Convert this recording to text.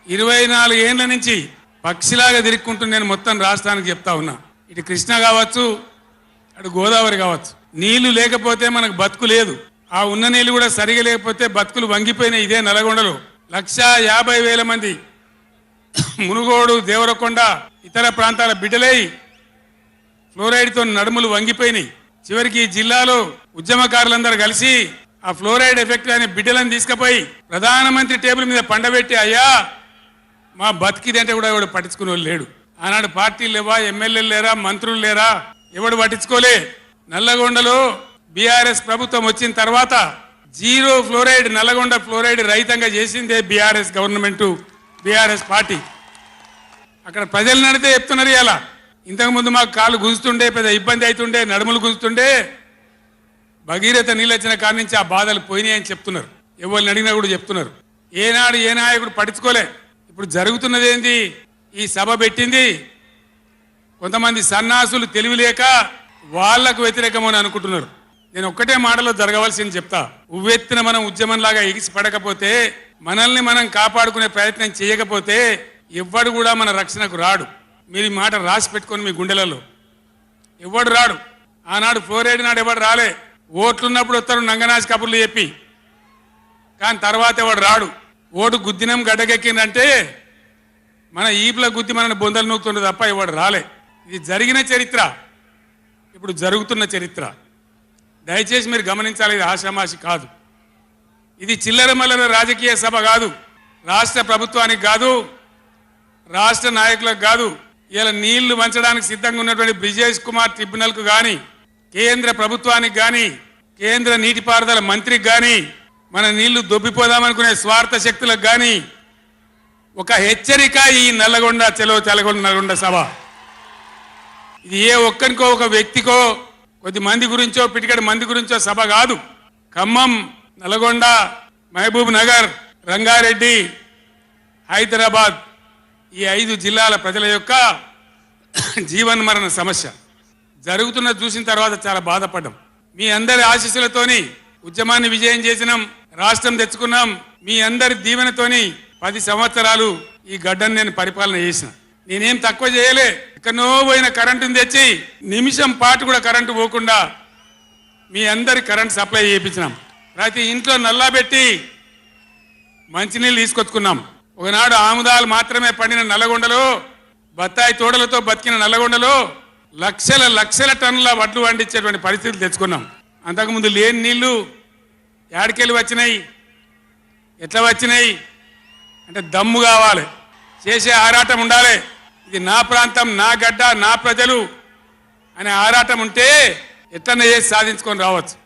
24 ఏళ్ల నుంచి పక్షిలాగా తిరుక్కుంటూ నేను మొత్తం రాష్ట్రానికి చెప్తా ఉన్నా. ఇటు కృష్ణ కావచ్చు, అటు గోదావరి కావచ్చు. నీళ్లు లేకపోతే మనకు బతుకు లేదు. ఆ ఉన్న నీళ్లు కూడా సరిగా లేకపోతే బతుకులు వంగిపోయినాయి. ఇదే నల్గొండలో 1,50,000 మంది మునుగోడు, దేవరకొండ, ఇతర ప్రాంతాల బిడ్డలై ఫ్లోరైడ్తో నడుములు వంగిపోయినాయి. చివరికి ఈ జిల్లాలో ఉద్యమకారులందరూ కలిసి ఆ ఫ్లోరైడ్ ఎఫెక్ట్ అనే బిడ్డలను తీసుకుపోయి ప్రధానమంత్రి టేబుల్ మీద పండబెట్టి, అయ్యా మా బతికిదంటే కూడా ఎవడు పట్టించుకునే వాళ్ళు లేడు. ఆనాడు పార్టీలు లేవా, ఎమ్మెల్యేలు లేరా, మంత్రులు లేరా, ఎవడు పట్టించుకోలే. నల్లగొండలో బీఆర్ఎస్ ప్రభుత్వం వచ్చిన తర్వాత జీరో ఫ్లోరైడ్ నల్లగొండ ఫ్లోరైడ్ రహితంగా చేసిందే బీఆర్ఎస్ గవర్నమెంట్, బీఆర్ఎస్ పార్టీ. అక్కడ ప్రజలు నడితే చెప్తున్నారు. ఇలా ఇంతకుముందు మాకు కాళ్ళు గుంజుతుండే, పెద్ద ఇబ్బంది అవుతుండే, నడుములు గుంజుతుండే, భగీరథ నీళ్ళు వచ్చిన కాడి నుంచి ఆ బాధలు పోయినాయి అని చెప్తున్నారు. ఎవరిని అడిగినా కూడా చెప్తున్నారు. ఏనాడు ఏ నాయకుడు పట్టించుకోలే. ఇప్పుడు జరుగుతున్నది ఏంది? ఈ సభ పెట్టింది కొంతమంది సన్నాసులు తెలివిలేక వాళ్లకు వ్యతిరేకమని అనుకుంటున్నారు. నేను ఒక్కటే మాటలో జరగవలసింది చెప్తా. ఉవ్వెత్తిన మనం ఉద్యమంలాగా ఎగిసి పడకపోతే, మనల్ని మనం కాపాడుకునే ప్రయత్నం చేయకపోతే ఎవ్వడు కూడా మన రక్షణకు రాడు. మీరు ఈ మాట రాసి పెట్టుకొని మీ గుండెలలో. ఎవడు రాడు. ఆనాడు ఫ్లోరైడ్ నాడు ఎవడు రాలే. ఓట్లున్నప్పుడు వస్తారు నంగనాసి కబుర్లు చెప్పి, కానీ తర్వాత ఎవడు రాడు. ఓటు గుద్దినం గడ్డకెక్కిందంటే మన ఈపుల గుద్ది మనని బొందలు నూకుతుండే తప్ప ఎవడు రాలే. ఇది జరిగిన చరిత్ర, ఇప్పుడు జరుగుతున్న చరిత్ర. దయచేసి మీరు గమనించాలి. ఇది ఆషామాషి కాదు. ఇది చిల్లర మల్లర రాజకీయ సభ కాదు. రాష్ట్ర ప్రభుత్వానికి కాదు, రాష్ట్ర నాయకులకు కాదు. ఇలా నీళ్లు వంచడానికి సిద్ధంగా ఉన్నటువంటి బ్రిజేష్ కుమార్ ట్రిబ్యునల్కు కానీ, కేంద్ర ప్రభుత్వానికి కానీ, కేంద్ర నీటిపారుదల మంత్రికి కానీ, మన నీళ్లు దొబ్బిపోదామనుకునే స్వార్థ శక్తులకు కానీ ఒక హెచ్చరిక. ఈ నల్లగొండ చలో నల్గొండ సభ ఇది ఏ ఒక్కరికో, ఒక వ్యక్తికో, కొద్ది మంది గురించో, పిటికడి మంది గురించో సభ కాదు. ఖమ్మం, నల్గొండ, మహబూబ్ నగర్, రంగారెడ్డి, హైదరాబాద్ ఈ 5 జిల్లాల ప్రజల యొక్క జీవన్మరణ సమస్య జరుగుతున్నది చూసిన తర్వాత చాలా బాధపడ్డాం. మీ అందరి ఆశీస్సులతోని ఉద్యమాన్ని విజయం చేసినాం, రాష్ట్రం తెచ్చుకున్నాం. మీ అందరి దీవెనతోని 10 సంవత్సరాలు ఈ గడ్డను నేను పరిపాలన చేసిన. నేనేం తక్కువ చేయలే. ఎక్కడో పోయిన కరెంటుని తెచ్చి నిమిషం పాటు కూడా కరెంటు పోకుండా మీ అందరి కరెంట్ సప్లై చేయించినాం. ప్రతి ఇంట్లో నల్లా పెట్టి మంచినీళ్ళు తీసుకొచ్చుకున్నాం. ఒకనాడు ఆముదాలు మాత్రమే పండిన నల్లగొండలో, బత్తాయి తోడలతో బతికిన నల్లగొండలో లక్షల టన్నుల వడ్లు వండించేటువంటి పరిస్థితులు తెచ్చుకున్నాం. అంతకుముందు లేని నీళ్లు యాడికెళ్ళి వచ్చినాయి, ఎట్లా వచ్చినాయి అంటే దమ్ము కావాలి, చేసే ఆరాటం ఉండాలి. ఇది నా ప్రాంతం, నా గడ్డ, నా ప్రజలు అనే ఆరాటం ఉంటే ఎట్లన్నా చేసి సాధించుకొని రావచ్చు.